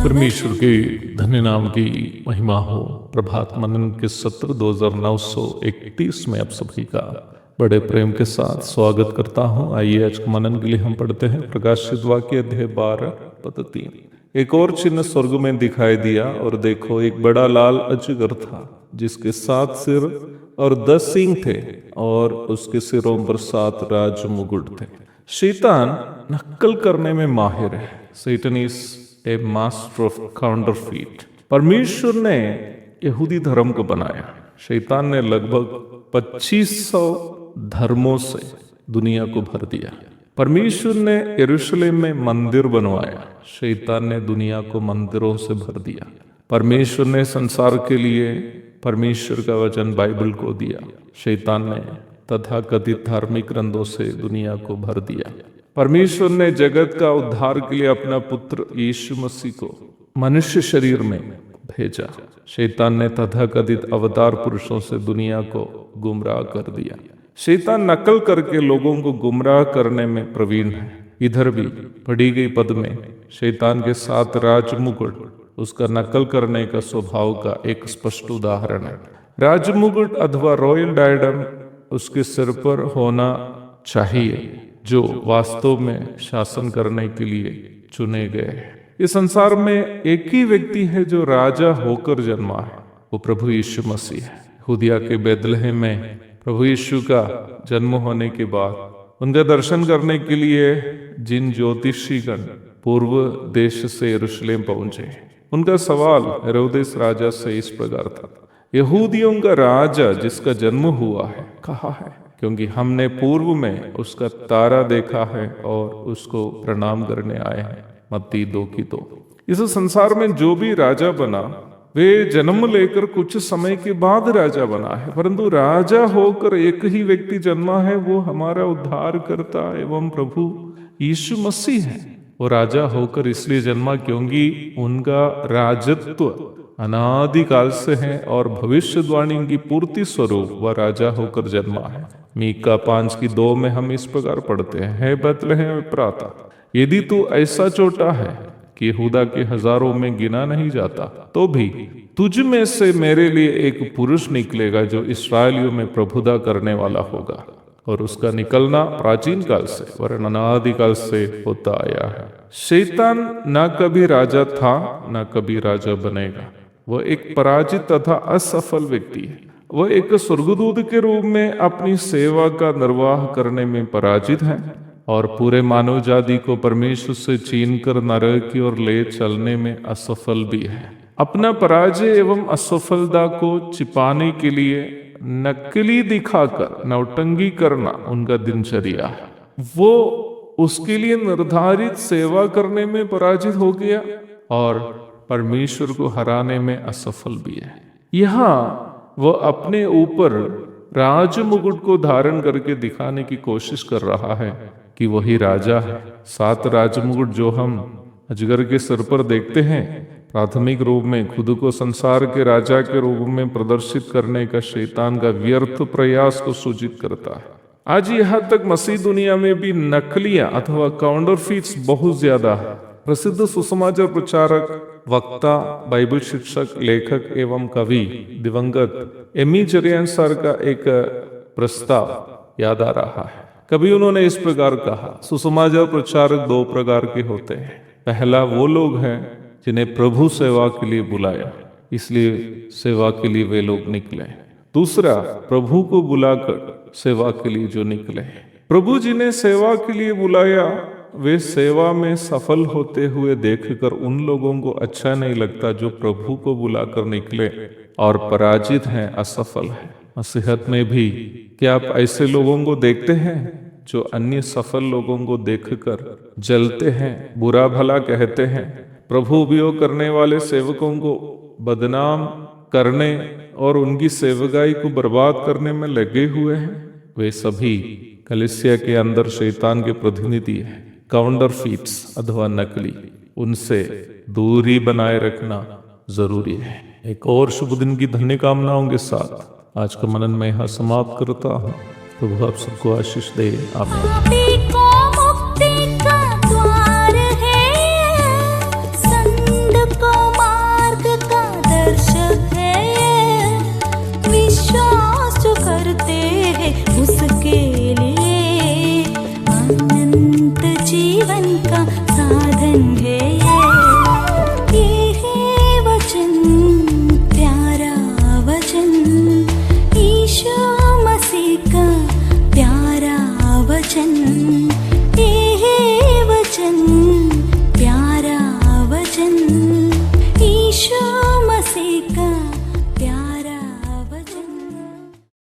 परमेश्वर के धन्य नाम की महिमा हो। प्रभात मनन के सत्र 2931 में आप सभी का बड़े प्रेम के साथ स्वागत करता हूं। आइए आज के मनन के लिए हम पढ़ते हैं प्रकाशित वाक्य अध्याय 12 पद 3। एक और चिन्ह स्वर्ग में दिखाई दिया और देखो एक बड़ा लाल अजगर था जिसके 7 सिर और 10 सींग थे और उसके सिरों पर 7 राज मुकुट थे। शैतान नकल करने में माहिर है। Satan is a master of counterfeit. परमेश्वर ने यहूदी धर्म को बनाया। शैतान ने लगभग 2500 धर्मों से दुनिया को भर दिया। परमेश्वर ने यरूशलेम में मंदिर बनवाया। शैतान ने दुनिया को मंदिरों से भर दिया। परमेश्वर ने संसार के लिए परमेश्वर का वचन बाइबल को दिया। शैतान ने तथाकथित धार्मिक ग्रंथों से दुनिया को भर दिया। परमेश्वर ने जगत का उद्धार के लिए अपना पुत्र यीशु मसीह को मनुष्य शरीर में भेजा। शैतान ने तथाकथित अवतार पुरुषों से दुनिया को गुमराह कर दिया। शैतान नकल करके लोगों को गुमराह करने में प्रवीण है। इधर भी पढ़ी गई पद में शैतान के 7 राज मुकुट उसका नकल करने का स्वभाव का एक स्पष्ट उदाहरण है। राज मुकुट अथवा रॉयल डायडम उसके सिर पर होना चाहिए जो वास्तव में शासन करने के लिए चुने गए हैं। इस संसार में एक ही व्यक्ति है जो राजा होकर जन्मा है, वो प्रभु यीशु मसीह है। यहूदिया के बैतलहम में प्रभु यीशु का जन्म होने के बाद उनका दर्शन करने के लिए जिन ज्योतिषीगण पूर्व देश से यरूशलेम पहुंचे, उनका सवाल हेरोदेस राजा से इस प्रकार था, यहूदियों का राजा जिसका जन्म हुआ है कहाँ है? क्योंकि हमने पूर्व में उसका तारा देखा है और उसको प्रणाम करने आए हैं। मत्ती 2:2। इस संसार में जो भी राजा बना वे जन्म लेकर कुछ समय के बाद राजा बना है, परंतु राजा होकर एक ही व्यक्ति जन्मा है, वो हमारा उद्धार करता एवं प्रभु यीशु मसीह है। वो राजा होकर इसलिए जन्मा क्योंकि उनका राजत्व अनादिकाल से है और भविष्यवाणी की पूर्ति स्वरूप वह राजा होकर जन्मा है। मीका 5:2 में हम इस प्रकार पढ़ते हैं, हे बैतलहम एफ्राता, यदि तू ऐसा छोटा है कि यहूदा के हजारों में गिना नहीं जाता, तो भी तुझ में से मेरे लिए एक पुरुष निकलेगा जो इस्राएलियों में प्रभुता करने वाला होगा। और उसका निकलना प्राचीन काल से वरन अनादिकाल से होता आया है। शैतान न कभी राजा था न कभी राजा बनेगा। वह एक पराजित तथा असफल व्यक्ति है। वह एक स्वर्गदूत के रूप में अपनी सेवा का निर्वाह करने में पराजित है और पूरे मानव जाति को परमेश्वर से छीनकर नरक की ओर ले चलने में असफल भी है। अपना पराजय एवं असफलता को छिपाने के लिए नकली दिखाकर नौटंकी करना उनका दिनचर्या है। वो उसके लिए निर्धारित सेवा करने में पराजित हो गया और परमेश्वर को हराने में असफल भी है। यहाँ वो अपने ऊपर राज मुकुट को धारण करके दिखाने की कोशिश कर रहा है कि वही राजा है। 7 राज मुकुट जो हम अजगर के सिर पर देखते हैं, प्राथमिक रूप में खुद को संसार के राजा के रूप में प्रदर्शित करने का शैतान का व्यर्थ प्रयास को सूचित करता है। आज यहाँ तक मसीह दुनिया में भी नकलियां अथवा काउंटरफीट्स बहुत ज्यादा है। प्रसिद्ध सुसमाचार प्रचारक, वक्ता, बाइबल शिक्षक, लेखक एवं कवि दिवंगत एमी जरियन सर का एक प्रस्ताव याद आ रहा है। कभी उन्होंने इस प्रकार कहा, सुसमाचार प्रचारक 2 प्रकार के होते हैं। पहला वो लोग हैं जिन्हें प्रभु सेवा के लिए बुलाया, इसलिए सेवा के लिए वे लोग निकले। दूसरा, प्रभु को बुलाकर सेवा के लिए जो निकले। प्रभु जिन्हें सेवा के लिए बुलाया वे सेवा में सफल होते हुए देखकर उन लोगों को अच्छा नहीं लगता जो प्रभु को बुलाकर निकले और पराजित हैं, असफल हैं। मसीहत में भी क्या आप ऐसे लोगों को देखते हैं जो अन्य सफल लोगों को देखकर जलते हैं, बुरा भला कहते हैं, प्रभु उपयोग करने वाले सेवकों को बदनाम करने और उनकी सेवकाई को बर्बाद करने में लगे हुए हैं? वे सभी कलीसिया के अंदर शैतान के प्रतिनिधि हैं, काउंटरफीट्स अथवा नकली। उनसे दूरी बनाए रखना जरूरी है। एक और शुभ दिन की धन्य कामनाओं के साथ आज का मनन मैं यहाँ समाप्त करता हूँ। प्रभु आप सबको आशीष दे। आमीन।